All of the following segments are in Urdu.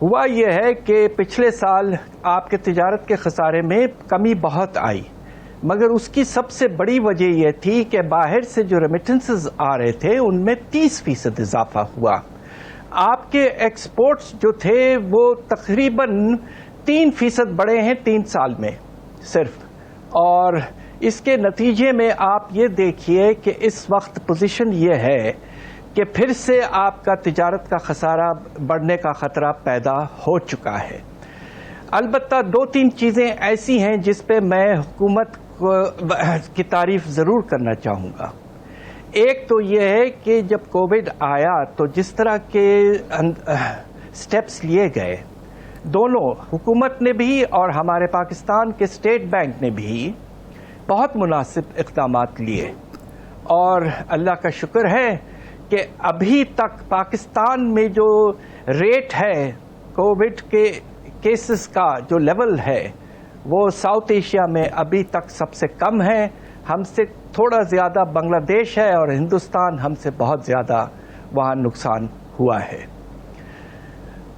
ہوا یہ ہے کہ پچھلے سال آپ کے تجارت کے خسارے میں کمی بہت آئی، مگر اس کی سب سے بڑی وجہ یہ تھی کہ باہر سے جو ریمیٹنسز آ رہے تھے ان میں 30% اضافہ ہوا۔ آپ کے ایکسپورٹس جو تھے وہ تقریباً 3% بڑھے ہیں 3 سال میں صرف، اور اس کے نتیجے میں آپ یہ دیکھیے کہ اس وقت پوزیشن یہ ہے کہ پھر سے آپ کا تجارت کا خسارہ بڑھنے کا خطرہ پیدا ہو چکا ہے۔ البتہ 2-3 چیزیں ایسی ہیں جس پہ میں حکومت کی تعریف ضرور کرنا چاہوں گا۔ ایک تو یہ ہے کہ جب کووڈ آیا تو جس طرح کے سٹیپس لیے گئے، دونوں حکومت نے بھی اور ہمارے پاکستان کے اسٹیٹ بینک نے بھی بہت مناسب اقدامات لیے، اور اللہ کا شکر ہے کہ ابھی تک پاکستان میں جو ریٹ ہے کووڈ کے کیسز کا جو لیول ہے وہ ساؤتھ ایشیا میں ابھی تک سب سے کم ہے۔ ہم سے تھوڑا زیادہ بنگلہ دیش ہے اور ہندوستان ہم سے بہت زیادہ وہاں نقصان ہوا ہے۔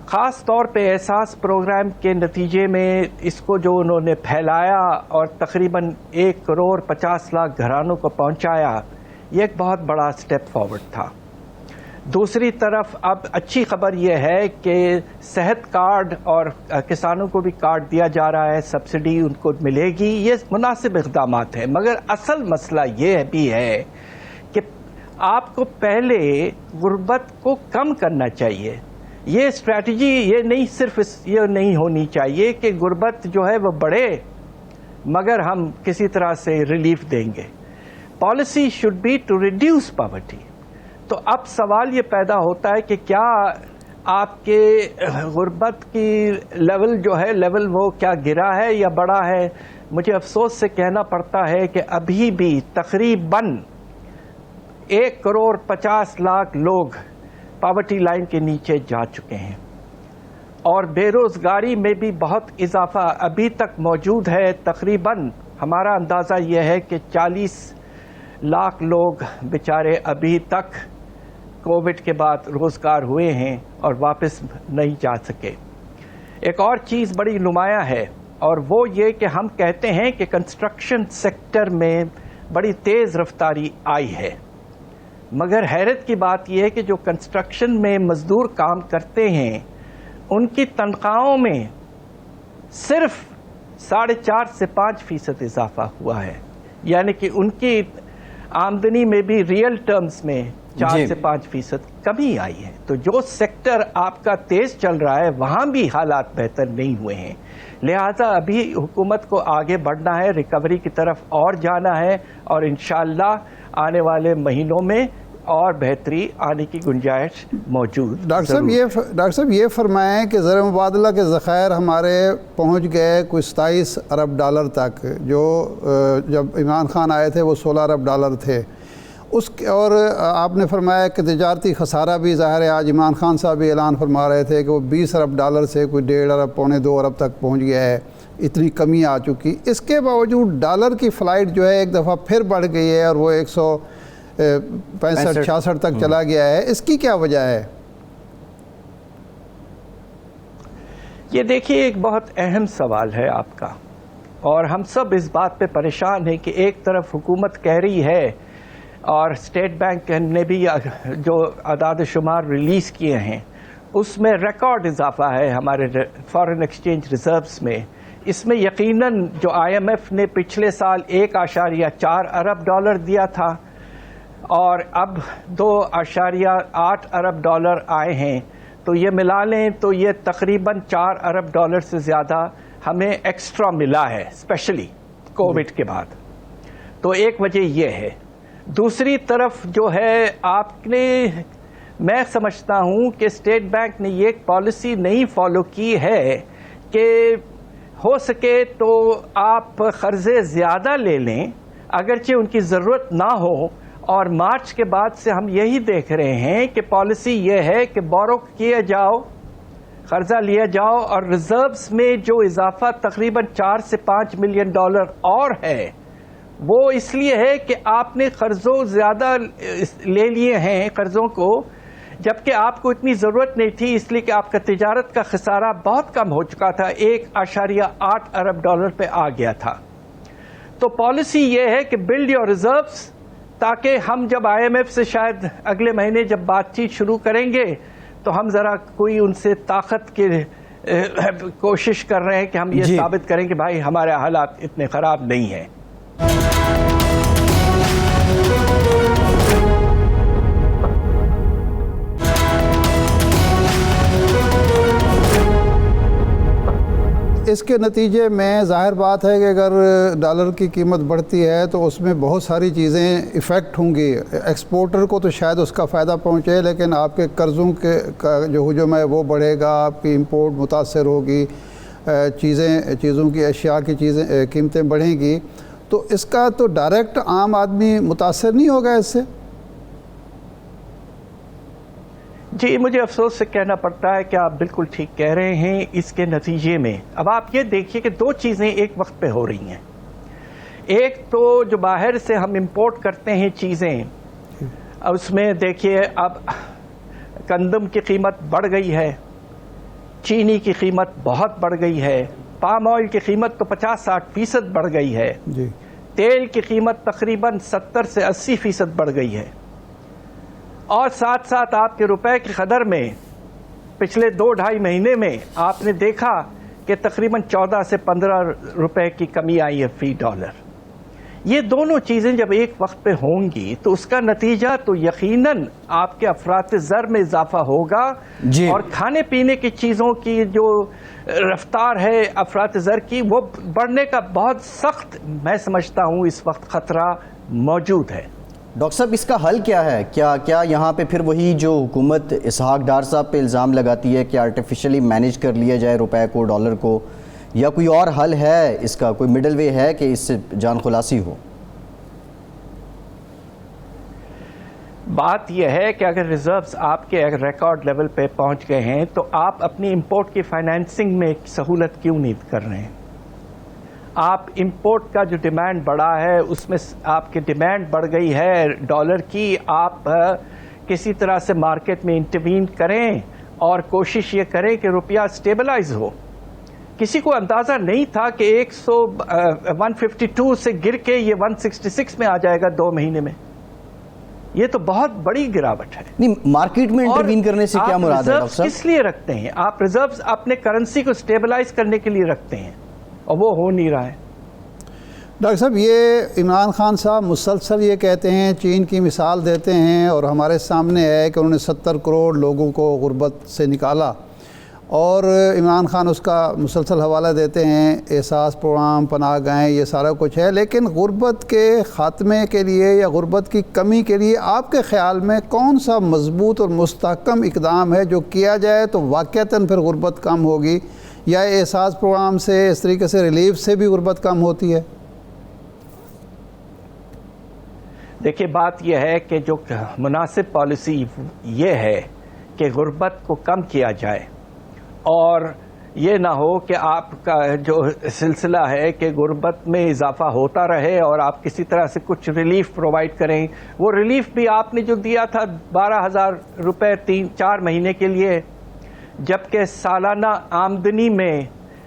خاص طور پہ احساس پروگرام کے نتیجے میں اس کو جو انہوں نے پھیلایا اور تقریباً 1,50,00,000 گھرانوں کو پہنچایا، یہ ایک بہت بڑا سٹیپ فارورڈ تھا۔ دوسری طرف اب اچھی خبر یہ ہے کہ صحت کارڈ اور کسانوں کو بھی کارڈ دیا جا رہا ہے، سبسڈی ان کو ملے گی، یہ مناسب اقدامات ہیں۔ مگر اصل مسئلہ یہ بھی ہے کہ آپ کو پہلے غربت کو کم کرنا چاہیے۔ یہ اسٹریٹجی یہ نہیں صرف یہ نہیں ہونی چاہیے کہ غربت جو ہے وہ بڑھے مگر ہم کسی طرح سے ریلیف دیں گے۔ Policy should be to reduce poverty. تو اب سوال یہ پیدا ہوتا ہے کہ کیا آپ کے غربت کی لیول وہ کیا گرا ہے یا بڑھا ہے؟ مجھے افسوس سے کہنا پڑتا ہے کہ ابھی بھی تقریباً 1,50,00,000 لوگ پاورٹی لائن کے نیچے جا چکے ہیں، اور بے روزگاری میں بھی بہت اضافہ ابھی تک موجود ہے۔ تقریباً ہمارا اندازہ یہ ہے کہ 40 لاکھ لوگ بیچارے ابھی تک کووڈ کے بعد روزگار ہوئے ہیں اور واپس نہیں جا سکے۔ ایک اور چیز بڑی نمایاں ہے، اور وہ یہ کہ ہم کہتے ہیں کہ کنسٹرکشن سیکٹر میں بڑی تیز رفتاری آئی ہے، مگر حیرت کی بات یہ ہے کہ جو کنسٹرکشن میں مزدور کام کرتے ہیں ان کی تنخواہوں میں صرف 4.5 سے 5% اضافہ ہوا ہے، یعنی کہ ان کی آمدنی میں بھی ریئل ٹرمز میں 4 سے 5% کمی آئی ہے۔ تو جو سیکٹر آپ کا تیز چل رہا ہے وہاں بھی حالات بہتر نہیں ہوئے ہیں، لہذا ابھی حکومت کو آگے بڑھنا ہے، ریکوری کی طرف اور جانا ہے، اور انشاءاللہ آنے والے مہینوں میں اور بہتری آنے کی گنجائش موجود۔ ڈاکٹر صاحب یہ فرمائیں کہ زر مبادلہ کے ذخائر ہمارے پہنچ گئے کوئی 27 ارب ڈالر تک، جو جب عمران خان آئے تھے وہ 16 ارب ڈالر تھے، اور آپ نے فرمایا کہ تجارتی خسارہ بھی ظاہر ہے، آج عمران خان صاحب بھی اعلان فرما رہے تھے کہ وہ 20 ارب ڈالر سے کوئی 1.5 ارب پونے 2 ارب تک پہنچ گیا ہے، اتنی کمی آ چکی۔ اس کے باوجود ڈالر کی فلائٹ جو ہے ایک دفعہ پھر بڑھ گئی ہے اور وہ 165-66 تک چلا گیا ہے، اس کی کیا وجہ ہے؟ یہ دیکھیے ایک بہت اہم سوال ہے آپ کا، اور ہم سب اس بات پہ پریشان ہیں کہ ایک طرف حکومت کہہ رہی ہے اور اسٹیٹ بینک نے بھی جو اعداد و شمار ریلیز کیے ہیں اس میں ریکارڈ اضافہ ہے ہمارے فارن ایکسچینج ریزروز میں۔ اس میں یقیناً جو IMF نے پچھلے سال 1.4 ارب ڈالر دیا تھا اور اب 2.8 ارب ڈالر آئے ہیں، تو یہ ملا لیں تو یہ تقریباً 4 ارب ڈالر سے زیادہ ہمیں ایکسٹرا ملا ہے، اسپیشلی کووڈ کے بعد۔ تو ایک وجہ یہ ہے۔ دوسری طرف جو ہے آپ نے، میں سمجھتا ہوں کہ اسٹیٹ بینک نے یہ پالیسی نہیں فالو کی ہے کہ ہو سکے تو آپ قرضے زیادہ لے لیں اگرچہ ان کی ضرورت نہ ہو، اور مارچ کے بعد سے ہم یہی دیکھ رہے ہیں کہ پالیسی یہ ہے کہ بورو کیا جاؤ، قرضہ لیا جاؤ، اور ریزروز میں جو اضافہ تقریباً 4 سے 5 ملین ڈالر اور ہے وہ اس لیے ہے کہ آپ نے قرضوں زیادہ لے لیے ہیں قرضوں کو، جبکہ آپ کو اتنی ضرورت نہیں تھی، اس لیے کہ آپ کا تجارت کا خسارہ بہت کم ہو چکا تھا، 1.8 ارب ڈالر پہ آ گیا تھا۔ تو پالیسی یہ ہے کہ بلڈ یور ریزروز، تاکہ ہم جب آئی ایم ایف سے شاید اگلے مہینے جب بات چیت شروع کریں گے تو ہم ذرا کوئی ان سے طاقت کی کوشش کر رہے ہیں کہ ہم یہ ثابت کریں کہ بھائی ہمارے حالات اتنے خراب نہیں ہیں۔ اس کے نتیجے میں ظاہر بات ہے کہ اگر ڈالر کی قیمت بڑھتی ہے تو اس میں بہت ساری چیزیں ایفیکٹ ہوں گی۔ ایکسپورٹر کو تو شاید اس کا فائدہ پہنچے، لیکن آپ کے قرضوں کا جو حجم ہے وہ بڑھے گا، آپ کی امپورٹ متاثر ہوگی، چیزوں کی اشیاء کی قیمتیں بڑھیں گی، تو اس کا تو ڈائریکٹ عام آدمی متاثر نہیں ہوگا اس سے؟ جی، مجھے افسوس سے کہنا پڑتا ہے کہ آپ بالکل ٹھیک کہہ رہے ہیں۔ اس کے نتیجے میں اب آپ یہ دیکھیے کہ دو چیزیں ایک وقت پہ ہو رہی ہیں۔ ایک تو جو باہر سے ہم امپورٹ کرتے ہیں چیزیں، اس میں دیکھیے اب گندم کی قیمت بڑھ گئی ہے، چینی کی قیمت بہت بڑھ گئی ہے، پام آئل کی قیمت تو 50-60% بڑھ گئی ہے، جی، تیل کی قیمت تقریباً 70 سے 80% بڑھ گئی ہے، اور ساتھ ساتھ آپ کے روپے کی قدر میں پچھلے 2-2.5 مہینے میں آپ نے دیکھا کہ تقریباً 14 سے 15 روپے کی کمی آئی ہے فی ڈالر۔ یہ دونوں چیزیں جب ایک وقت پہ ہوں گی تو اس کا نتیجہ تو یقیناً آپ کے افراط زر میں اضافہ ہوگا، اور کھانے پینے کی چیزوں کی جو رفتار ہے افراط زر کی، وہ بڑھنے کا بہت سخت میں سمجھتا ہوں اس وقت خطرہ موجود ہے۔ ڈاکٹر صاحب، اس کا حل کیا ہے؟ کیا یہاں پہ پھر وہی جو حکومت اسحاق ڈار صاحب پہ الزام لگاتی ہے کہ آرٹیفیشلی مینیج کر لیا جائے روپے کو، ڈالر کو، یا کوئی اور حل ہے اس کا؟ کوئی مڈل وے ہے کہ اس سے جان خلاصی ہو؟ بات یہ ہے کہ اگر ریزروز آپ کے ریکارڈ لیول پہ پہنچ گئے ہیں تو آپ اپنی امپورٹ کی فائنینسنگ میں سہولت کیوں نہیں کر رہے ہیں؟ آپ امپورٹ کا جو ڈیمانڈ بڑھا ہے اس میں آپ کی ڈیمانڈ بڑھ گئی ہے ڈالر کی، آپ کسی طرح سے مارکیٹ میں انٹروین کریں اور کوشش یہ کریں کہ روپیہ سٹیبلائز ہو۔ کسی کو اندازہ نہیں تھا کہ 152 سے گر کے یہ 166 میں آ جائے گا 2 مہینے میں۔ یہ تو بہت بڑی گراوٹ ہے۔ نہیں، مارکیٹ میں انٹروین کرنے سے کیا مراد ہے ڈاکٹر صاحب؟ کس لیے رکھتے ہیں آپ ریزروز؟ اپنے کرنسی کو سٹیبلائز کرنے کے لیے رکھتے ہیں، اور وہ ہو نہیں رہا ہے۔ ڈاکٹر صاحب، یہ عمران خان صاحب مسلسل یہ کہتے ہیں، چین کی مثال دیتے ہیں، اور ہمارے سامنے ہے کہ انہوں نے 70 کروڑ لوگوں کو غربت سے نکالا، اور عمران خان اس کا مسلسل حوالہ دیتے ہیں، احساس پروگرام، پناہ گاہیں، یہ سارا کچھ ہے۔ لیکن غربت کے خاتمے کے لیے یا غربت کی کمی کے لیے آپ کے خیال میں کون سا مضبوط اور مستحکم اقدام ہے جو کیا جائے تو واقعتاً پھر غربت کم ہوگی، یا احساس پروگرام سے، اس طریقے سے ریلیف سے بھی غربت کم ہوتی ہے؟ دیکھیے، بات یہ ہے کہ جو مناسب پالیسی یہ ہے کہ غربت کو کم کیا جائے، اور یہ نہ ہو کہ آپ کا جو سلسلہ ہے کہ غربت میں اضافہ ہوتا رہے اور آپ کسی طرح سے کچھ ریلیف پرووائڈ کریں۔ وہ ریلیف بھی آپ نے جو دیا تھا 12,000 روپے 3-4 مہینے کے لیے، جبکہ سالانہ آمدنی میں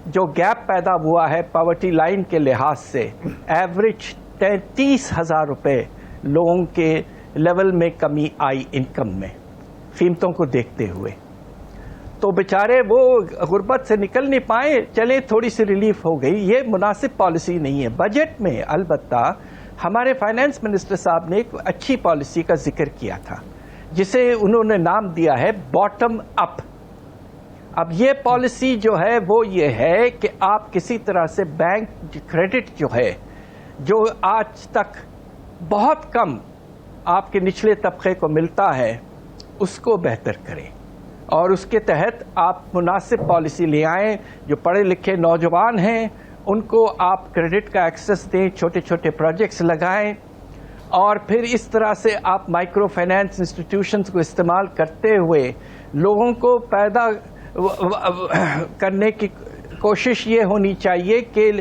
جو گیپ پیدا ہوا ہے پاورٹی لائن کے لحاظ سے، ایوریج 30,000 روپے لوگوں کے لیول میں کمی آئی انکم میں، قیمتوں کو دیکھتے ہوئے۔ تو بیچارے وہ غربت سے نکل نہیں پائے، چلیں تھوڑی سی ریلیف ہو گئی۔ یہ مناسب پالیسی نہیں ہے۔ بجٹ میں البتہ ہمارے فائنانس منسٹر صاحب نے ایک اچھی پالیسی کا ذکر کیا تھا، جسے انہوں نے نام دیا ہے باٹم اپ۔ اب یہ پالیسی جو ہے وہ یہ ہے کہ آپ کسی طرح سے بینک کریڈٹ جو ہے، جو آج تک بہت کم آپ کے نچلے طبقے کو ملتا ہے، اس کو بہتر کریں، اور اس کے تحت آپ مناسب پالیسی لے آئیں۔ جو پڑھے لکھے نوجوان ہیں ان کو آپ کریڈٹ کا ایکسس دیں، چھوٹے چھوٹے پروجیکٹس لگائیں، اور پھر اس طرح سے آپ مائکرو فائنانس انسٹیٹیوشنز کو استعمال کرتے ہوئے لوگوں کو پیدا کرنے کی کوشش یہ ہونی چاہیے کہ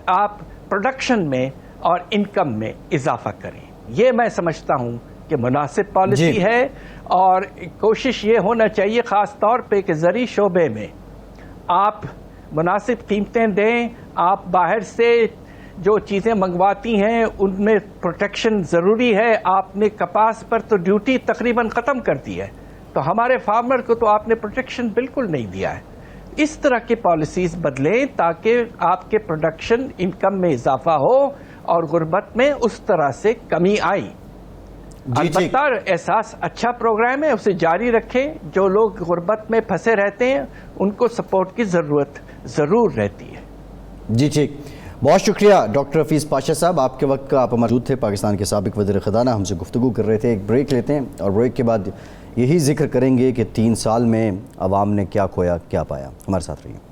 آپ پروڈکشن میں اور انکم میں اضافہ کریں۔ یہ میں سمجھتا ہوں کہ مناسب پالیسی جی ہے، اور کوشش یہ ہونا چاہیے خاص طور پہ کہ زرعی شعبے میں آپ مناسب قیمتیں دیں. آپ باہر سے جو چیزیں منگواتی ہیں ان میں پروٹیکشن ضروری ہے. آپ نے کپاس پر تو ڈیوٹی تقریباً ختم کر دی ہے، تو ہمارے فارمر کو تو آپ نے پروٹیکشن بالکل نہیں دیا ہے. اس طرح کی پالیسیز بدلیں تاکہ آپ کے پروڈکشن انکم میں اضافہ ہو اور غربت میں اس طرح سے کمی آئی. البتہ احساس اچھا پروگرام ہے، اسے جاری رکھیں. جو لوگ غربت میں پھنسے رہتے ہیں ان کو سپورٹ کی ضرورت ضرور رہتی ہے. جی ٹھیک، بہت شکریہ ڈاکٹر حفیظ پاشا صاحب. آپ کے وقت کا آپ موجود تھے. پاکستان کے سابق وزیر خزانہ ہم سے گفتگو کر رہے تھے. ایک بریک لیتے ہیں اور بریک کے بعد یہی ذکر کریں گے کہ 3 سال میں عوام نے کیا کھویا کیا پایا. ہمارے ساتھ رہیے.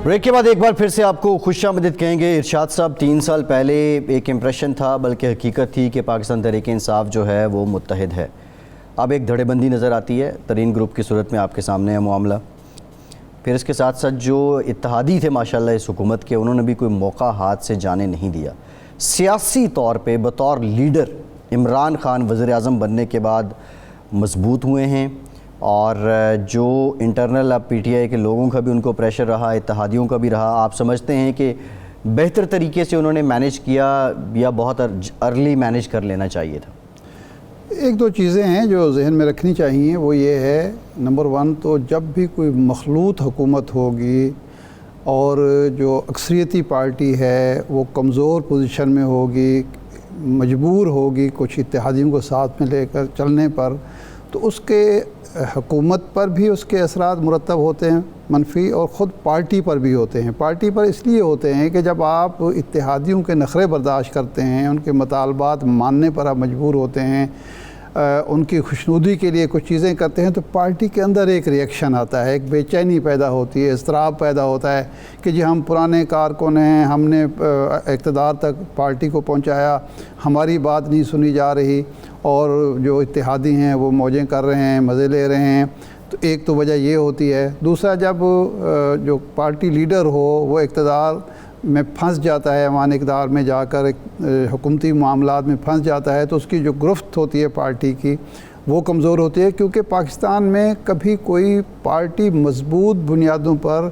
بریک کے بعد ایک بار پھر سے آپ کو خوش آمدید کہیں گے. ارشاد صاحب، 3 سال پہلے ایک امپریشن تھا، بلکہ حقیقت تھی کہ پاکستان تحریک انصاف جو ہے وہ متحد ہے. اب ایک دھڑے بندی نظر آتی ہے. ترین گروپ کی صورت میں آپ کے سامنے ہے معاملہ. پھر اس کے ساتھ ساتھ جو اتحادی تھے ماشاءاللہ اس حکومت کے، انہوں نے بھی کوئی موقع ہاتھ سے جانے نہیں دیا. سیاسی طور پہ بطور لیڈر عمران خان وزیر اعظم بننے کے بعد مضبوط ہوئے ہیں، اور جو انٹرنل اب پی ٹی آئی کے لوگوں کا بھی ان کو پریشر رہا، اتحادیوں کا بھی رہا. آپ سمجھتے ہیں کہ بہتر طریقے سے انہوں نے مینیج کیا یا بہت ارلی مینیج کر لینا چاہیے تھا؟ ایک دو چیزیں ہیں جو ذہن میں رکھنی چاہیے. وہ یہ ہے، نمبر 1 تو جب بھی کوئی مخلوط حکومت ہوگی اور جو اکثریتی پارٹی ہے وہ کمزور پوزیشن میں ہوگی، مجبور ہوگی کچھ اتحادیوں کو ساتھ میں لے کر چلنے پر، تو اس کے حکومت پر بھی اس کے اثرات مرتب ہوتے ہیں منفی، اور خود پارٹی پر بھی ہوتے ہیں. پارٹی پر اس لیے ہوتے ہیں کہ جب آپ اتحادیوں کے نخرے برداشت کرتے ہیں، ان کے مطالبات ماننے پر آپ مجبور ہوتے ہیں، ان کی خوشنودی کے لیے کچھ چیزیں کرتے ہیں، تو پارٹی کے اندر ایک ریئیکشن آتا ہے، ایک بے چینی پیدا ہوتی ہے، اضطراب پیدا ہوتا ہے کہ جی ہم پرانے کارکن ہیں، ہم نے اقتدار تک پارٹی کو پہنچایا، ہماری بات نہیں سنی جا رہی، اور جو اتحادی ہیں وہ موجیں کر رہے ہیں، مزے لے رہے ہیں. تو ایک تو وجہ یہ ہوتی ہے. دوسرا، جب جو پارٹی لیڈر ہو وہ اقتدار میں پھنس جاتا ہے، ایوان اقتدار میں جا کر حکومتی معاملات میں پھنس جاتا ہے، تو اس کی جو گرفت ہوتی ہے پارٹی کی وہ کمزور ہوتی ہے. کیونکہ پاکستان میں کبھی کوئی پارٹی مضبوط بنیادوں پر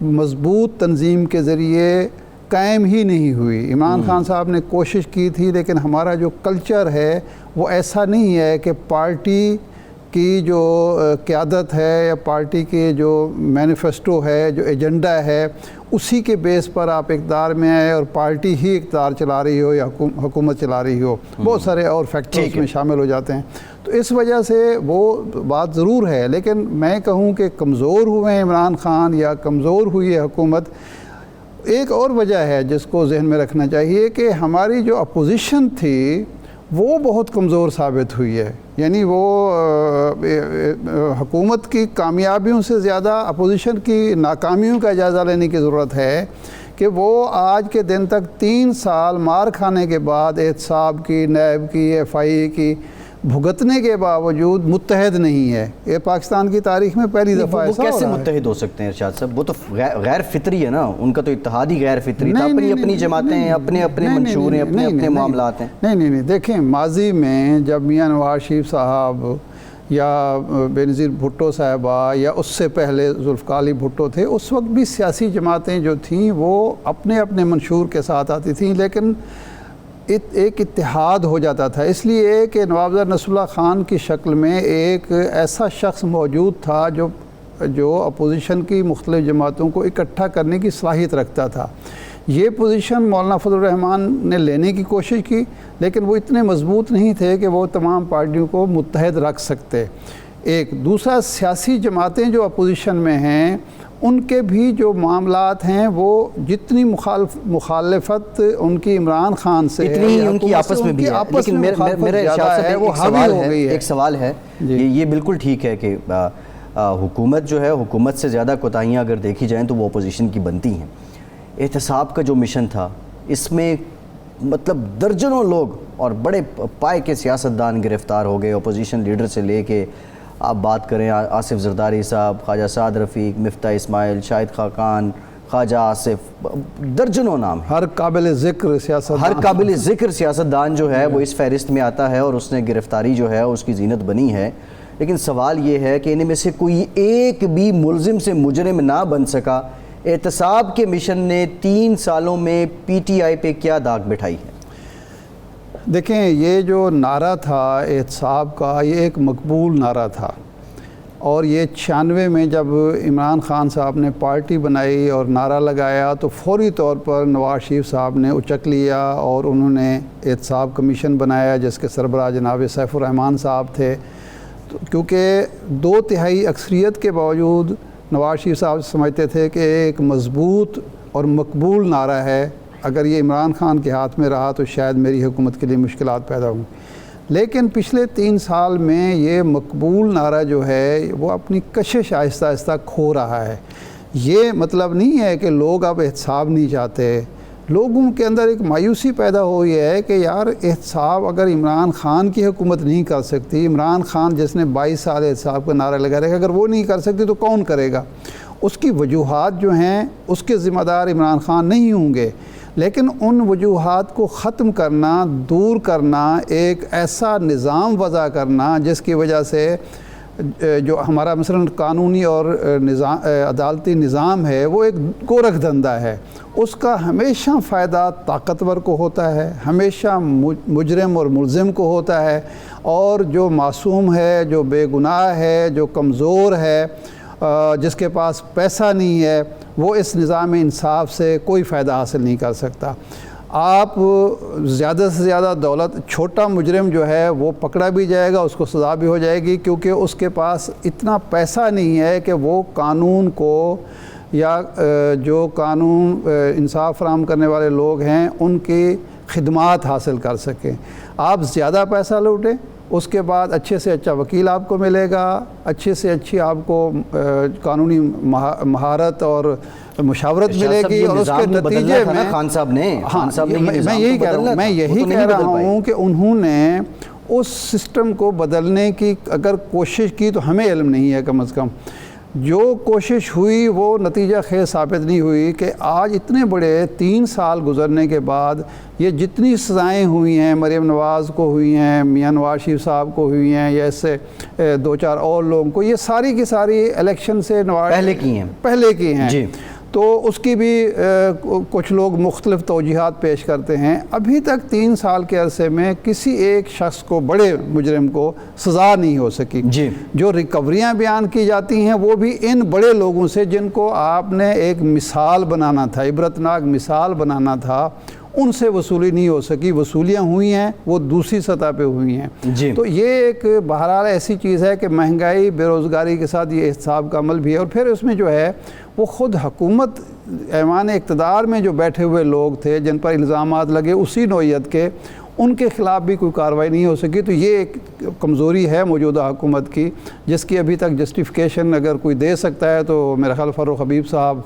مضبوط تنظیم کے ذریعے قائم ہی نہیں ہوئی. عمران خان صاحب نے کوشش کی تھی، لیکن ہمارا جو کلچر ہے وہ ایسا نہیں ہے کہ پارٹی کی جو قیادت ہے یا پارٹی کے جو مینیفیسٹو ہے، جو ایجنڈا ہے، اسی کے بیس پر آپ اقتدار میں آئے اور پارٹی ہی اقتدار چلا رہی ہو یا حکومت چلا رہی ہو. بہت سارے اور فیکٹرز میں شامل ہو جاتے ہیں. تو اس وجہ سے وہ بات ضرور ہے. لیکن میں کہوں کہ کمزور ہوئے ہیں عمران خان یا کمزور ہوئی ہے حکومت، ایک اور وجہ ہے جس کو ذہن میں رکھنا چاہیے کہ ہماری جو اپوزیشن تھی وہ بہت کمزور ثابت ہوئی ہے. یعنی وہ حکومت کی کامیابیوں سے زیادہ اپوزیشن کی ناکامیوں کا جائزہ لینے کی ضرورت ہے کہ وہ آج کے دن تک 3 سال مار کھانے کے بعد احتساب کی، نیب کی، ایف آئی اے کی بھگتنے کے باوجود متحد نہیں ہے. یہ پاکستان کی تاریخ میں پہلی دفعہ ایسا ہو رہا ہے. کیسے متحد ہو سکتے ہیں ارشاد صاحب؟ وہ تو غیر فطری ہے نا، ان کا تو اتحاد ہی غیر فطری تھا. اپنی اپنی جماعتیں ہیں، اپنے اپنے منشور ہیں، اپنے اپنے معاملات ہیں. نہیں، دیکھیں ماضی میں جب میاں نواز شریف صاحب یا بے نظیر بھٹو صاحبہ یا اس سے پہلے ذوالفقار علی بھٹو تھے، اس وقت بھی سیاسی جماعتیں جو تھیں وہ اپنے اپنے منشور کے ساتھ آتی تھیں، لیکن ایک اتحاد ہو جاتا تھا. اس لیے کہ نواب زر نصر اللہ خان کی شکل میں ایک ایسا شخص موجود تھا جو اپوزیشن کی مختلف جماعتوں کو اکٹھا کرنے کی صلاحیت رکھتا تھا. یہ پوزیشن مولانا فضل الرحمان نے لینے کی کوشش کی، لیکن وہ اتنے مضبوط نہیں تھے کہ وہ تمام پارٹیوں کو متحد رکھ سکتے. ایک دوسرا، سیاسی جماعتیں جو اپوزیشن میں ہیں ان کے بھی جو معاملات ہیں وہ جتنی مخالفت ان کی عمران خان سے اتنی ان کی آپس میں بھی ہے. لیکن میرے ارشاد صاحب ایک سوال ہے، یہ بالکل ٹھیک ہے کہ حکومت جو ہے، حکومت سے زیادہ کوتاہیاں اگر دیکھی جائیں تو وہ اپوزیشن کی بنتی ہیں. احتساب کا جو مشن تھا اس میں مطلب درجنوں لوگ اور بڑے پائے کے سیاستدان گرفتار ہو گئے، اپوزیشن لیڈر سے لے کے آپ بات کریں آصف زرداری صاحب، خواجہ سعد رفیق، مفتاح اسماعیل، شاہد خاقان، خواجہ آصف، درجنوں نام ہیں۔ ہر قابل ذکر سیاستدان جو ہے وہ اس فہرست میں آتا ہے اور اس نے گرفتاری جو ہے اس کی زینت بنی ہے۔ لیکن سوال یہ ہے کہ ان میں سے کوئی ایک بھی ملزم سے مجرم نہ بن سکا۔ احتساب کے مشن نے 3 سالوں میں پی ٹی آئی پہ کیا داغ بٹھائی ہے؟ دیکھیں، یہ جو نعرہ تھا احتساب کا، یہ ایک مقبول نعرہ تھا، اور یہ 96 میں جب عمران خان صاحب نے پارٹی بنائی اور نعرہ لگایا تو فوری طور پر نواز شریف صاحب نے اچک لیا اور انہوں نے احتساب کمیشن بنایا جس کے سربراہ جناب سیف الرحمان صاحب تھے۔ کیونکہ 2/3 اکثریت کے باوجود نواز شریف صاحب سمجھتے تھے کہ ایک مضبوط اور مقبول نعرہ ہے، اگر یہ عمران خان کے ہاتھ میں رہا تو شاید میری حکومت کے لیے مشکلات پیدا ہوں۔ لیکن پچھلے 3 سال میں یہ مقبول نعرہ جو ہے وہ اپنی کشش آہستہ آہستہ کھو رہا ہے۔ یہ مطلب نہیں ہے کہ لوگ اب احتساب نہیں چاہتے، لوگوں کے اندر ایک مایوسی پیدا ہوئی ہے کہ یار احتساب اگر عمران خان کی حکومت نہیں کر سکتی، عمران خان جس نے 22 سال احتساب کا نعرہ لگا رہا ہے، اگر وہ نہیں کر سکتی تو کون کرے گا؟ اس کی وجوہات جو ہیں اس کے ذمہ دار عمران خان نہیں ہوں گے، لیکن ان وجوہات کو ختم کرنا، دور کرنا، ایک ایسا نظام وضع کرنا جس کی وجہ سے جو ہمارا مثلا قانونی اور عدالتی نظام ہے وہ ایک گورکھ دھندا ہے، اس کا ہمیشہ فائدہ طاقتور کو ہوتا ہے، ہمیشہ مجرم اور ملزم کو ہوتا ہے، اور جو معصوم ہے، جو بے گناہ ہے، جو کمزور ہے، جس کے پاس پیسہ نہیں ہے، وہ اس نظام انصاف سے کوئی فائدہ حاصل نہیں کر سکتا۔ آپ زیادہ سے زیادہ دولت، چھوٹا مجرم جو ہے وہ پکڑا بھی جائے گا، اس کو سزا بھی ہو جائے گی، کیونکہ اس کے پاس اتنا پیسہ نہیں ہے کہ وہ قانون کو یا جو قانون انصاف فراہم کرنے والے لوگ ہیں ان کی خدمات حاصل کر سکیں۔ آپ زیادہ پیسہ لوٹیں، اس کے بعد اچھے سے اچھا وکیل آپ کو ملے گا، اچھے سے اچھی آپ کو قانونی مہارت اور مشاورت ملے گی، اور اس کے نتیجے میں خان صاحب نے میں یہی کہہ رہا ہوں کہ انہوں نے اس سسٹم کو بدلنے کی اگر کوشش کی تو ہمیں علم نہیں ہے، کم از کم جو کوشش ہوئی وہ نتیجہ خیز ثابت نہیں ہوئی کہ آج اتنے بڑے 3 سال گزرنے کے بعد یہ جتنی سزائیں ہوئی ہیں، مریم نواز کو ہوئی ہیں، میاں نواز شریف صاحب کو ہوئی ہیں، یا اس سے 2-4 اور لوگوں کو، یہ ساری کی ساری الیکشن سے پہلے کی ہیں جی۔ تو اس کی بھی کچھ لوگ مختلف توجیحات پیش کرتے ہیں۔ ابھی تک 3 سال کے عرصے میں کسی ایک شخص کو، بڑے مجرم کو سزا نہیں ہو سکی۔ جی۔ جو ریکوریاں بیان کی جاتی ہیں وہ بھی ان بڑے لوگوں سے جن کو آپ نے ایک مثال بنانا تھا، عبرتناک مثال بنانا تھا، ان سے وصولی نہیں ہو سکی۔ وصولیاں ہوئی ہیں وہ دوسری سطح پہ ہوئی ہیں۔ جی۔ تو یہ ایک بہرحال ایسی چیز ہے کہ مہنگائی، بے روزگاری کے ساتھ یہ احتساب کا عمل بھی ہے، اور پھر اس میں جو ہے وہ خود حکومت ایوان اقتدار میں جو بیٹھے ہوئے لوگ تھے جن پر الزامات لگے اسی نوعیت کے، ان کے خلاف بھی کوئی کارروائی نہیں ہو سکی۔ تو یہ ایک کمزوری ہے موجودہ حکومت کی، جس کی ابھی تک جسٹیفیکیشن اگر کوئی دے سکتا ہے تو میرا خیال فاروق حبیب صاحب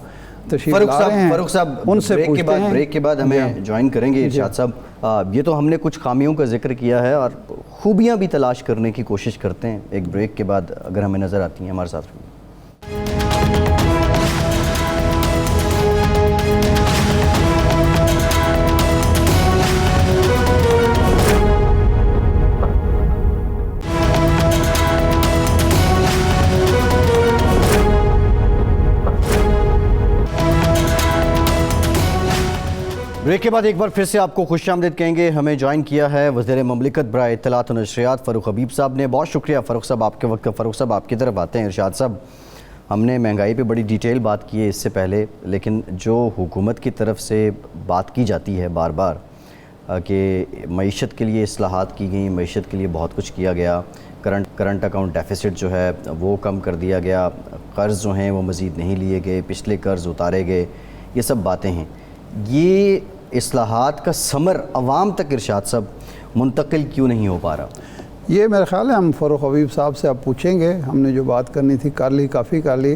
تشریف لا رہے ہیں، فاروق صاحب ان سے پوچھتے ہیں۔ بریک کے بعد ہمیں جوائن کریں گے ارشاد صاحب۔ یہ تو ہم نے کچھ خامیوں کا ذکر کیا ہے اور خوبیاں بھی تلاش کرنے کی کوشش کرتے ہیں، ایک بریک کے بعد اگر ہمیں نظر آتی ہیں ہمارے ساتھ۔ بریک کے بعد ایک بار پھر سے آپ کو خوش آمدید کہیں گے۔ ہمیں جوائن کیا ہے وزیر مملکت برائے اطلاعات و نشریات فاروق حبیب صاحب نے۔ بہت شکریہ فاروق صاحب آپ کے وقت کا۔ فاروق صاحب آپ کی طرف آتے ہیں۔ ارشاد صاحب، ہم نے مہنگائی پہ بڑی ڈیٹیل بات کی ہے اس سے پہلے، لیکن جو حکومت کی طرف سے بات کی جاتی ہے بار بار کہ معیشت کے لیے اصلاحات کی گئیں، معیشت کے لیے بہت کچھ کیا گیا، کرنٹ اکاؤنٹ ڈیفیسٹ جو ہے وہ کم کر دیا گیا، قرض جو ہیں وہ مزید نہیں لیے گئے، پچھلے قرض اتارے گئے، یہ سب باتیں ہیں۔ یہ اصلاحات کا ثمر عوام تک ارشاد صاحب منتقل کیوں نہیں ہو پا رہا؟ یہ میرا خیال ہے ہم فاروق حبیب صاحب سے اب پوچھیں گے، ہم نے جو بات کرنی تھی کر لی، کافی کر لی۔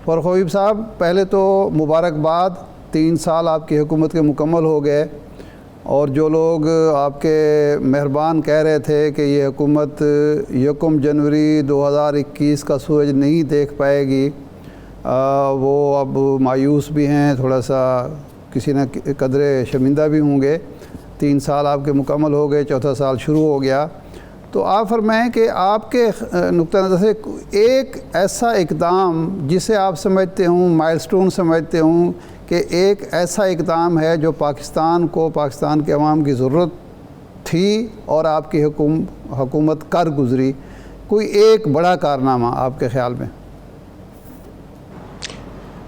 فاروق حبیب صاحب، پہلے تو مبارکباد 3 سال آپ کی حکومت کے مکمل ہو گئے، اور جو لوگ آپ کے مہربان کہہ رہے تھے کہ یہ حکومت 1 جنوری 2021 کا سورج نہیں دیکھ پائے گی، وہ اب مایوس بھی ہیں، تھوڑا سا کسی نہ قدرے شرمندہ بھی ہوں گے۔ 3 سال آپ کے مکمل ہو گئے، 4تھا سال شروع ہو گیا، تو آپ فرمائیں کہ آپ کے نقطہ نظر سے ایک ایسا اقدام جسے آپ سمجھتے ہوں، مائل سٹون سمجھتے ہوں کہ ایک ایسا اقدام ہے جو پاکستان کو، پاکستان کے عوام کی ضرورت تھی اور آپ کی حکومت کر گزری، کوئی ایک بڑا کارنامہ آپ کے خیال میں؟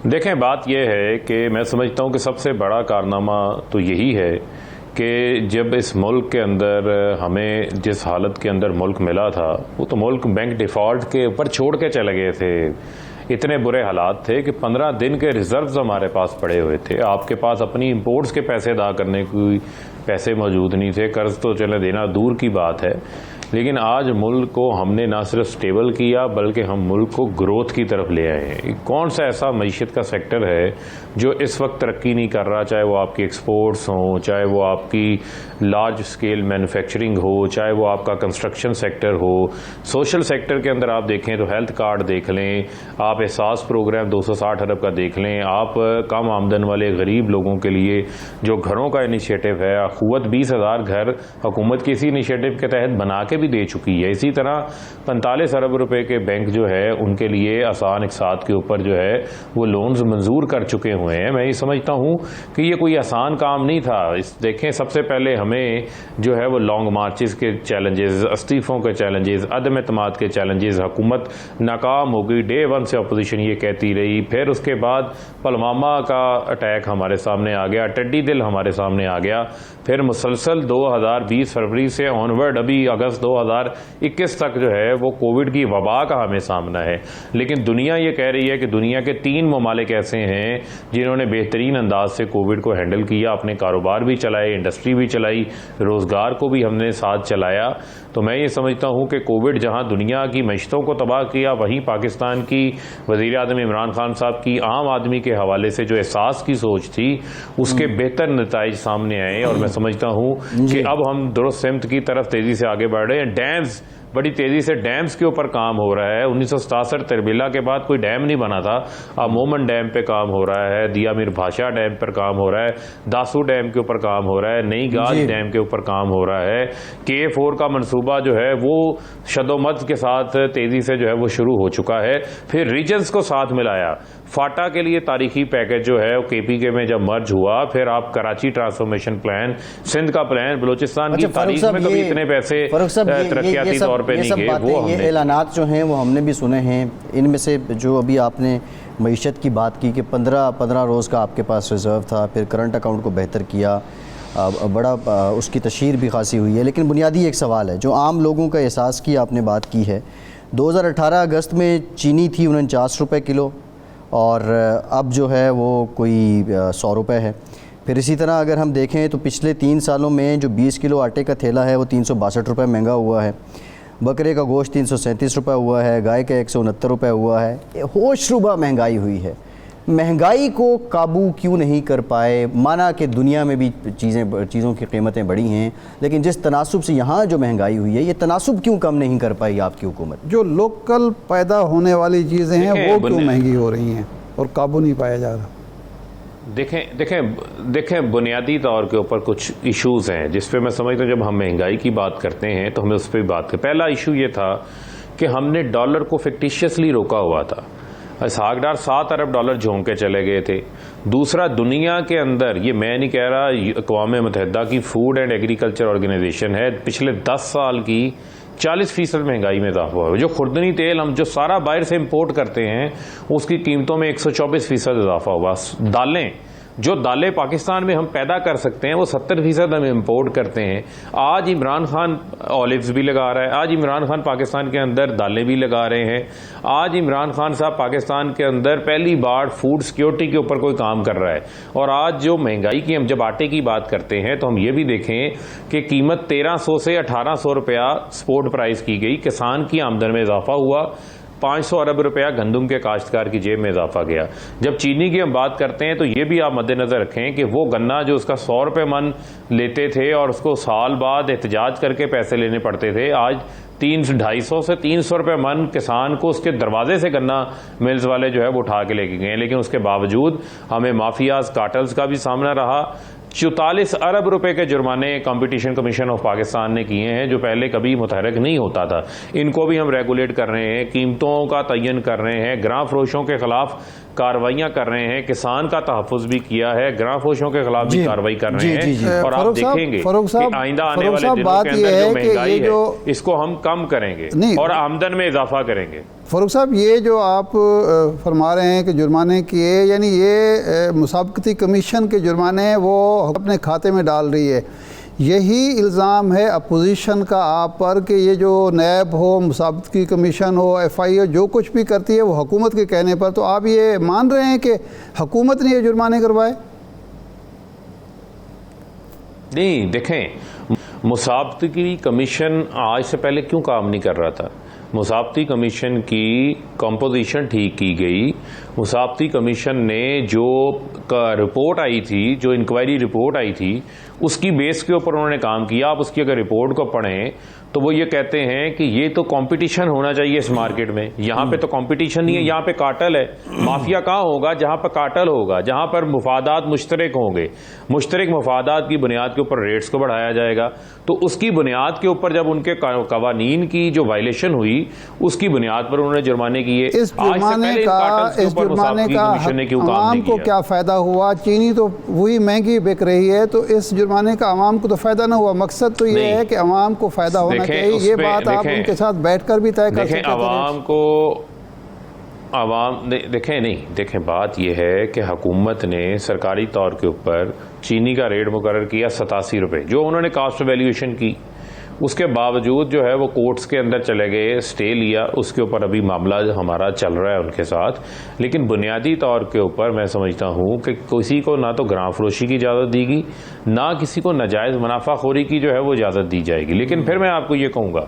دیکھیں، بات یہ ہے کہ میں سمجھتا ہوں کہ سب سے بڑا کارنامہ تو یہی ہے کہ جب اس ملک کے اندر ہمیں جس حالت کے اندر ملک ملا تھا، وہ تو ملک بینک ڈیفالٹ کے اوپر چھوڑ کے چلے گئے تھے۔ اتنے برے حالات تھے کہ 15 دن کے ریزروز ہمارے پاس پڑے ہوئے تھے۔ آپ کے پاس اپنی امپورٹس کے پیسے ادا کرنے کی پیسے موجود نہیں تھے، قرض تو چلے دینا دور کی بات ہے، لیکن آج ملک کو ہم نے نہ صرف سٹیبل کیا بلکہ ہم ملک کو گروتھ کی طرف لے آئے ہیں۔ کون سا ایسا معیشت کا سیکٹر ہے جو اس وقت ترقی نہیں کر رہا، چاہے وہ آپ کی ایکسپورٹس ہوں، چاہے وہ آپ کی لارج سکیل مینوفیکچرنگ ہو، چاہے وہ آپ کا کنسٹرکشن سیکٹر ہو، سوشل سیکٹر کے اندر آپ دیکھیں تو ہیلتھ کارڈ دیکھ لیں، آپ احساس پروگرام 260 ارب کا دیکھ لیں، آپ کم آمدن والے غریب لوگوں کے لیے جو گھروں کا انیشیٹو ہے، قوت 20,000 گھر حکومت کی اسی انیشیٹو کے تحت بنا کے بھی دے چکی ہے۔ اسی طرح 45 ارب روپے کے بینک جو ہے ان کے لیے آسان اقساط کے اوپر جو ہے وہ لونز منظور کر چکے ہوئے ہیں۔ میں یہ سمجھتا ہوں کہ یہ کوئی آسان کام نہیں تھا۔ دیکھیں، سب سے پہلے ہمیں جو ہے وہ لانگ مارچز کے چیلنجز، استعفوں کے چیلنجز، عدم اعتماد کے چیلنجز، حکومت ناکام ہو گئی، ڈے 1 سے اپوزیشن یہ کہتی رہی، پھر اس کے بعد پلوامہ کا اٹیک ہمارے سامنے آ گیا، ٹڈی دل ہمارے سامنے آ گیا، پھر مسلسل 2020 فروری سے آنورڈ ابھی اگست 2021 تک جو ہے وہ کووڈ کی وبا کا ہمیں سامنا ہے۔ لیکن دنیا یہ کہہ رہی ہے کہ دنیا کے 3 ممالک ایسے ہیں جنہوں نے بہترین انداز سے کووڈ کو ہینڈل کیا، اپنے کاروبار بھی چلائے، انڈسٹری بھی چلائی، روزگار کو بھی ہم نے ساتھ چلایا۔ تو میں یہ سمجھتا ہوں کہ کووڈ جہاں دنیا کی معیشتوں کو تباہ کیا، وہیں پاکستان کی وزیر اعظم عمران خان صاحب کی عام آدمی کے حوالے سے جو احساس کی سوچ تھی اس کے بہتر نتائج سامنے آئے، اور میں سمجھتا ہوں کہ اب ہم درست سمت کی طرف تیزی سے آگے بڑھ رہے ہیں۔ ڈیمز بڑی تیزی سے ڈیمز کے اوپر کام ہو رہا ہے۔ 1967 تربیلا کے بعد کوئی ڈیم نہیں بنا تھا، اب مومن ڈیم پہ کام ہو رہا ہے، دیا میر بھاشا ڈیم پر کام ہو رہا ہے، داسو ڈیم کے اوپر کام ہو رہا ہے، نئی گاج ڈیم کے اوپر کام ہو رہا ہے۔ K4 کا منصوبہ جو ہے وہ شد و مد کے ساتھ تیزی سے جو ہے وہ شروع ہو چکا ہے۔ پھر ریجنز کو ساتھ ملایا، فاٹا کے لیے تاریخی پیکج جو ہے وہ KPK میں جب مرج ہوا، پھر آپ کراچی ٹرانسفارمیشن پلان، سندھ کا پلان، بلوچستان کی تاریخ میں کبھی اتنے پیسے ترقیاتی طور پہ نہیں گئے۔ وہ یہ اعلانات جو ہیں وہ ہم نے بھی سنے ہیں، ان میں سے جو ابھی آپ نے معیشت کی بات کی کہ 15 روز کا آپ کے پاس ریزرو تھا، پھر کرنٹ اکاؤنٹ کو بہتر کیا، بڑا اس کی تشہیر بھی خاصی ہوئی ہے، لیکن بنیادی ایک سوال ہے جو عام لوگوں کا احساس کی آپ نے بات کی ہے۔ 2018 اگست میں چینی تھی 49 روپے کلو، اور اب جو ہے وہ کوئی 100 روپے ہے۔ پھر اسی طرح اگر ہم دیکھیں تو پچھلے 3 سالوں میں جو 20 کلو آٹے کا تھیلا ہے وہ 362 روپے مہنگا ہوا ہے، بکرے کا گوشت 337 روپے ہوا ہے، گائے کا 169 روپے ہوا ہے۔ ہوش ربا مہنگائی ہوئی ہے۔ مہنگائی کو قابو کیوں نہیں کر پائے؟ مانا کہ دنیا میں بھی چیزوں کی قیمتیں بڑھی ہیں، لیکن جس تناسب سے یہاں جو مہنگائی ہوئی ہے، یہ تناسب کیوں کم نہیں کر پائی آپ کی حکومت؟ جو لوکل پیدا ہونے والی چیزیں ہیں وہ کیوں مہنگی ہو رہی ہیں اور قابو نہیں پایا جا رہا؟ دیکھیں بنیادی طور کے اوپر کچھ ایشوز ہیں جس پہ میں سمجھتا ہوں جب ہم مہنگائی کی بات کرتے ہیں تو ہمیں اس پہ بات کریں۔ پہلا ایشو یہ تھا کہ ہم نے ڈالر کو فکٹیشیسلی روکا ہوا تھا، اسحاق ڈار 7 ارب ڈالر جھونک کے چلے گئے تھے۔ دوسرا، دنیا کے اندر، یہ میں نہیں کہہ رہا، اقوام متحدہ کی فوڈ اینڈ ایگریکلچر آرگنائزیشن ہے، پچھلے 10 سال کی 40% مہنگائی میں اضافہ ہوا ہے۔ جو خوردنی تیل ہم جو سارا باہر سے امپورٹ کرتے ہیں اس کی قیمتوں میں 124% اضافہ ہوا۔ دالیں، جو دالیں پاکستان میں ہم پیدا کر سکتے ہیں وہ 70% ہم امپورٹ کرتے ہیں۔ آج عمران خان اولیوز بھی لگا رہا ہے، آج عمران خان پاکستان کے اندر دالیں بھی لگا رہے ہیں، آج عمران خان صاحب پاکستان کے اندر پہلی بار فوڈ سیکیورٹی کے اوپر کوئی کام کر رہا ہے۔ اور آج جو مہنگائی کی، ہم جب آٹے کی بات کرتے ہیں تو ہم یہ بھی دیکھیں کہ قیمت 1300 سے 1800 روپیہ سپورٹ پرائز کی گئی، کسان کی آمدن میں اضافہ ہوا، 500 ارب روپیہ گندم کے کاشتکار کی جیب میں اضافہ گیا. جب چینی کی ہم بات کرتے ہیں تو یہ بھی آپ مد نظر رکھیں کہ وہ گنا جو اس کا 100 روپے من لیتے تھے اور اس کو سال بعد احتجاج کر کے پیسے لینے پڑتے تھے, آج 250 سے 300 روپے من کسان کو اس کے دروازے سے گنا ملز والے جو ہے وہ اٹھا کے لے کے گئے. لیکن اس کے باوجود ہمیں مافیاز, کارٹلز کا بھی سامنا رہا. 44 ارب روپے کے جرمانے کمپٹیشن کمیشن آف پاکستان نے کیے ہیں جو پہلے کبھی متحرک نہیں ہوتا تھا. ان کو بھی ہم ریگولیٹ کر رہے ہیں, قیمتوں کا تعین کر رہے ہیں, گراں فروشوں کے خلاف کارروائیاں کر رہے ہیں, کسان کا تحفظ بھی کیا ہے, گراں فروشوں کے خلاف بھی کارروائی کر رہے ہیں. اور آپ دیکھیں گے کہ آئندہ آنے والے دنوں کے اندر جو مہنگائی ہے اس کو ہم کم کریں گے اور آمدن میں اضافہ کریں گے. فاروق صاحب, یہ جو آپ فرما رہے ہیں کہ جرمانے کیے, یعنی یہ مسابقتی کمیشن کے جرمانے وہ اپنے کھاتے میں ڈال رہی ہے, یہی الزام ہے اپوزیشن کا آپ پر کہ یہ جو نیب ہو, مسابقتی کمیشن ہو, ایف آئی ہو, جو کچھ بھی کرتی ہے وہ حکومت کے کہنے پر, تو آپ یہ مان رہے ہیں کہ حکومت نے یہ جرمانے کروائے؟ نہیں, دیکھیں, مسابقتی کمیشن آج سے پہلے کیوں کام نہیں کر رہا تھا؟ مسابقتی کمیشن کی کمپوزیشن ٹھیک کی گئی. مسابقتی کمیشن نے جو رپورٹ آئی تھی, جو انکوائری رپورٹ آئی تھی, اس کی بیس کے اوپر انہوں نے کام کیا. آپ اس کی اگر رپورٹ کو پڑھیں تو وہ یہ کہتے ہیں کہ یہ تو کمپٹیشن ہونا چاہیے اس مارکیٹ میں. یہاں پہ تو کمپٹیشن نہیں ہے, یہاں پہ کارٹل ہے. مافیا کہاں ہوگا؟ جہاں پہ کارٹل ہوگا, جہاں پر مفادات مشترک ہوں گے. مشترک مفادات کی بنیاد کے اوپر ریٹس کو بڑھایا جائے گا. تو اس کی بنیاد کے اوپر جب ان کے قوانین کی جو وائلیشن ہوئی اس کی بنیاد پر انہوں نے جرمانے کیے. اس جرمانے کا عوام کو کیا فائدہ ہوا؟ چینی تو وہی مہنگی بک رہی ہے, تو اس جرمانے کا عوام کو تو فائدہ نہ ہوا. مقصد تو یہ ہے کہ عوام کو فائدہ ہونا چاہیے. یہ بات آپ ان کے ساتھ بیٹھ کر بھی طے کر سکتے ہیں. دیکھیں, بات یہ ہے کہ حکومت نے سرکاری طور کے اوپر چینی کا ریٹ مقرر کیا 87 روپے, جو انہوں نے کاسٹ ویلیویشن کی. اس کے باوجود جو ہے وہ کورٹس کے اندر چلے گئے, اسٹے لیا, اس کے اوپر ابھی معاملہ ہمارا چل رہا ہے ان کے ساتھ. لیکن بنیادی طور کے اوپر میں سمجھتا ہوں کہ کسی کو نہ تو گراں فروشی کی اجازت دی گی, نہ کسی کو ناجائز منافع خوری کی جو ہے وہ اجازت دی جائے گی. لیکن پھر میں آپ کو یہ کہوں گا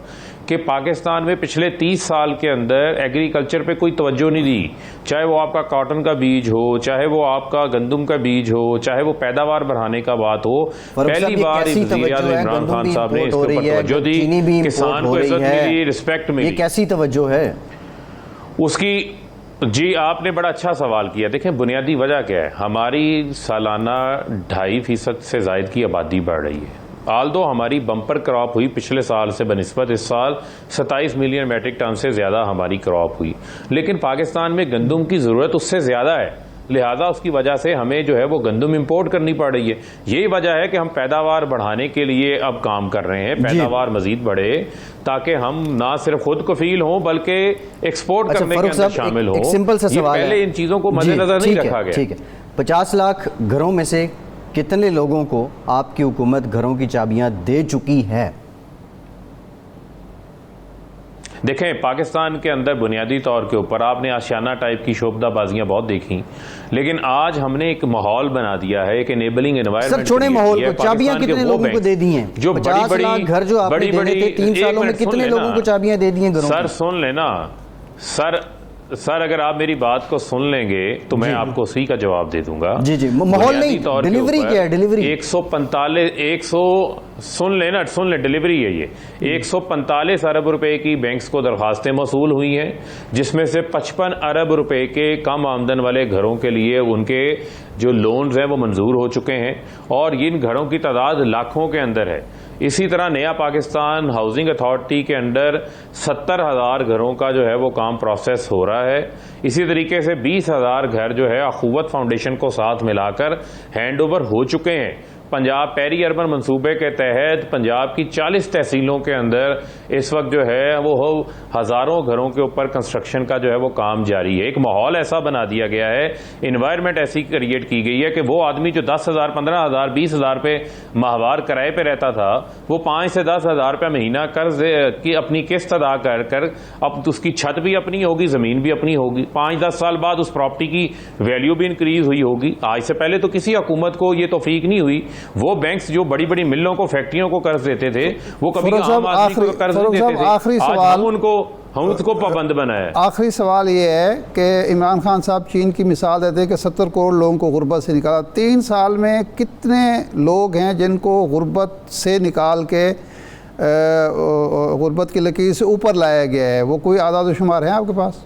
کہ پاکستان میں پچھلے 30 سال کے اندر ایگریکلچر پہ کوئی توجہ نہیں دی, چاہے وہ آپ کا کاٹن کا بیج ہو, چاہے وہ آپ کا گندم کا بیج ہو, چاہے وہ پیداوار بڑھانے کا بات ہو. پہلی بار وزیر اعظم عمران خان صاحب نے اس کے اوپر توجہ دی, کسان کو عزت ملی, رسپیکٹ ملی. یہ کیسی توجہ ہے اس کی؟ جی, آپ نے بڑا اچھا سوال کیا. دیکھیں, بنیادی وجہ کیا ہے؟ ہماری سالانہ 2.5% سے زائد کی آبادی بڑھ رہی ہے. آلدو ہماری بمپر کراپ ہوئی پچھلے سال سے بنسبت اس سال 27 ملین میٹرک ٹن سے زیادہ ہماری کراپ ہوئی. لیکن پاکستان میں گندم کی ضرورت اس سے زیادہ ہے, لہذا اس کی وجہ سے ہمیں جو ہے وہ گندم امپورٹ کرنی پڑ رہی ہے. یہی وجہ ہے کہ ہم پیداوار بڑھانے کے لیے اب کام کر رہے ہیں, پیداوار مزید بڑھے تاکہ ہم نہ صرف خود کفیل ہوں بلکہ ایکسپورٹ کرنے کے اندر شامل ہوں. سمپل سا سوال ہے, پہلے ان چیزوں کو مد نظر نہیں رکھا گیا. ٹھیک ہے, 50 لاکھ گھروں میں سے کتنے لوگوں کو آپ کی حکومت گھروں کی چابیاں دے چکی ہے؟ دیکھیں, پاکستان کے اندر بنیادی طور کے اوپر آپ نے آشیانہ ٹائپ کی شعبدہ بازیاں بہت دیکھیں, لیکن آج ہم نے ایک ماحول بنا دیا ہے, ایک انیبلنگ انوائرمنٹ. سر چھوڑے ماحول کو, چابیاں کتنے لوگوں کو دے دی ہیں؟ جو 50 لاکھ گھر جو آپ نے دینے تھے 3 سالوں میں کتنے لوگوں کو چابیاں دے دی ہیں گھروں کی؟ سر سن لینا, سر اگر آپ میری بات کو سن لیں گے تو میں آپ کو اسی کا جواب دے دوں گا. جی ماحول نہیں, ڈیلیوری کیا ہے؟ ڈیلیوری 145 سن لیں ڈیلیوری ہے. یہ 145 ارب روپے کی بینکس کو درخواستیں موصول ہوئی ہیں, جس میں سے 55 ارب روپے کے کم آمدن والے گھروں کے لیے ان کے جو لونز ہیں وہ منظور ہو چکے ہیں, اور ان گھروں کی تعداد لاکھوں کے اندر ہے. اسی طرح نیا پاکستان ہاؤسنگ اتھارٹی کے انڈر 70,000 گھروں کا جو ہے وہ کام پروسیس ہو رہا ہے. اسی طریقے سے 20,000 گھر جو ہے اخوت فاؤنڈیشن کو ساتھ ملا کر ہینڈ اوور ہو چکے ہیں. پنجاب پیری اربن منصوبے کے تحت پنجاب کی 40 تحصیلوں کے اندر اس وقت جو ہے وہ ہزاروں گھروں کے اوپر کنسٹرکشن کا جو ہے وہ کام جاری ہے. ایک ماحول ایسا بنا دیا گیا ہے, انوائرمنٹ ایسی کریٹ کی گئی ہے کہ وہ آدمی جو 10,000 15,000 20,000 پہ ماہوار کرائے پہ رہتا تھا, وہ 5 سے 10,000 روپے مہینہ قرض کی اپنی قسط ادا کر کر اب اس کی چھت بھی اپنی ہوگی, زمین بھی اپنی ہوگی. 5-10 سال بعد اس پراپرٹی کی ویلیو بھی انکریز ہوئی ہوگی. آج سے پہلے تو کسی حکومت کو یہ توفیق نہیں ہوئی. وہ بینکس جو بڑی بڑی ملوں کو, فیکٹریوں کو قرض دیتے تھے, وہ کبھی عام آدمی کو قرض نہیں دیتے تھے. آخری سوال, ہم اس کو پابند بنائے. آخری سوال یہ ہے کہ عمران خان صاحب چین کی مثال دیتے ہیں کہ 70 کروڑ لوگوں کو غربت سے نکالا. 3 سال میں کتنے لوگ ہیں جن کو غربت سے نکال کے غربت کی لکیر سے اوپر لایا گیا ہے؟ وہ کوئی اعداد و شمار ہیں آپ کے پاس؟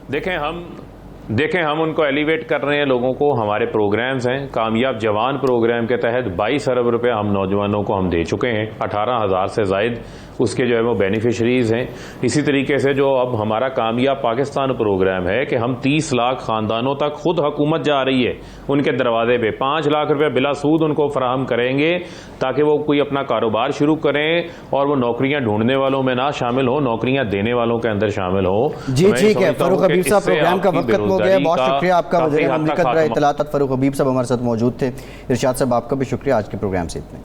دیکھیں ہم ان کو ایلیویٹ کر رہے ہیں لوگوں کو. ہمارے پروگرامز ہیں, کامیاب جوان پروگرام کے تحت 22 ارب روپے ہم نوجوانوں کو ہم دے چکے ہیں, 18,000 سے زائد اس کے جو ہے وہ بینیفیشریز ہیں. اسی طریقے سے جو اب ہمارا کامیاب پاکستان پروگرام ہے کہ ہم 30 لاکھ خاندانوں تک خود حکومت جا رہی ہے ان کے دروازے پہ, 5 لاکھ روپے بلا سود ان کو فراہم کریں گے تاکہ وہ کوئی اپنا کاروبار شروع کریں اور وہ نوکریاں ڈھونڈنے والوں میں نہ شامل ہوں, نوکریاں دینے والوں کے اندر شامل ہوں. جی ٹھیک ہے فاروق حبیب صاحب, پروگرام کا وقت ختم ہو گیا. بہت شکریہ آپ کا. وزیر مملکت برائے اطلاعات فاروق حبیب صاحب ہمارے ساتھ موجود تھے. ارشاد صاحب آپ کا بھی شکریہ. آج کے پروگرام سے اتنے.